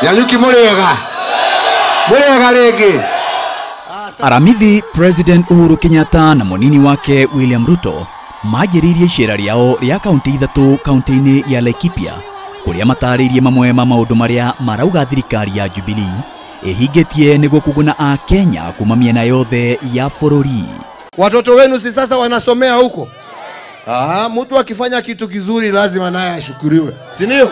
Yanyuki murega rege. Aramithi President Uhuru Kenyatta na munini wake William Ruto majiririe icera riao ria kaunti ithatu kaunti-ini ya Laikipia kuria mataririe mamwe ma maundu maria marauga thirikari ya Jubilee ihingitie niguo kuguna a Kenya kuma miena yothe ya bururi. Watoto wenu si sasa wanasomea huko? Mtu akifanya kitu kizuri lazima naye ashukuriwe, si ndio?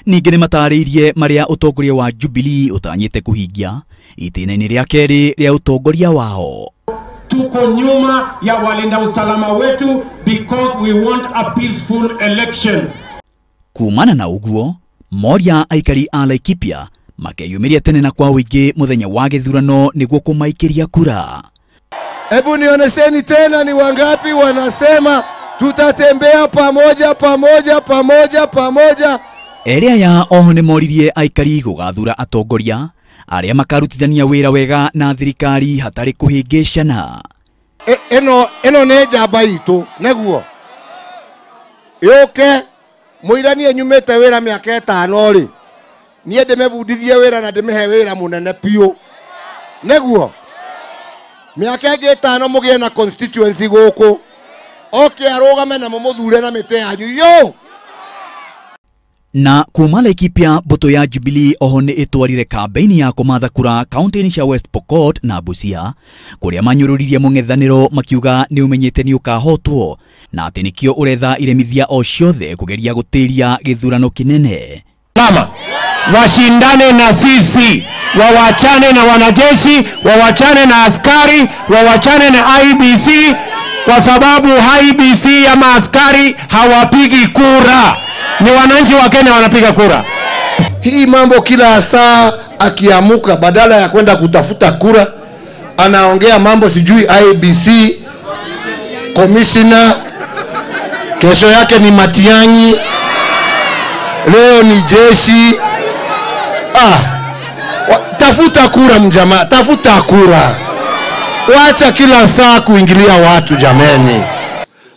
Ningi ni mataririe maria utongoria wa Jubilee utanyite kuhingia itinaini ria keri ria utongoria wao. Tuko nyuma ya walinda usalama wetu because we want a peaceful election. Kumana na uguo, moria aikari a Laikipia makeyumiria tene na kwa wingi muthenya wa githurano niguo kumaikiria kura. Hebu nionesheni tena ni wangapi wanasema tutatembea pamoja. Eria ya oho ni moririe aikari gugathura atongoria aria makarutithania wira wega na thirikari hatari kuhingicana. Eno ne njamba itu niguo yoke muiranie nyumete wira miaka 5 ri nie ndimebundithie wira na ndimehe wira munene piu niguo miaka 5 mugie na constituency guku arugame na mumuthure na mite yanyu yo. Na kuma Laikipia mbuto ya Jubilee oho ni itwarire kambeini ya kumatha kura kaunti-ini cia West Pokot na Busia kuria manyururirie mung'ethaniro makiuga ni umenyete ni ukahotwo na ati nikio uretha iremithia o ciothe kugeria gutiria githurano kinene. Mama washindane na sisi, wawachane na wanajeshi, wawachane na askari, wawachane na IBC kwa sababu IBC ama askari hawapigi kura. Ni wananchi wa Kenya wanapiga kura. Hii mambo kila saa akiamuka badala ya kwenda kutafuta kura anaongea mambo sijui IBC commissioner, kesho yake ni Matiang'i, leo ni jeshi. Tafuta kura mjamaa, tafuta kura. Wacha kila saa kuingilia watu jameni.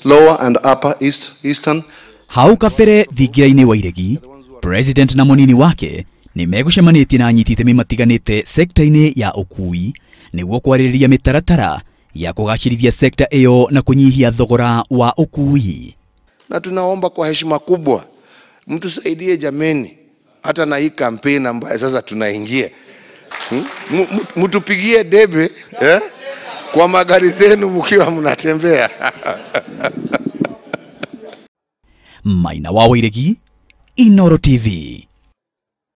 Lower and upper eastern. Hau kabere thingira-ini wa iregi, President na munini wake ni megucemanitie na anyiti itemi matiganite sekta-ini ya ukui niguo kwaririria mitaratara ya kugacirithia sekta iyo na kunyihia thogora wa ukui. Na tunaomba kwa heshima kubwa mtusaidie jameni, hata na hii kampeni ambayo sasa tunaingia. Mtupigie debe kwa magari zenu mkiwa mnatembea. Maina wa Wairegi, Inooro TV.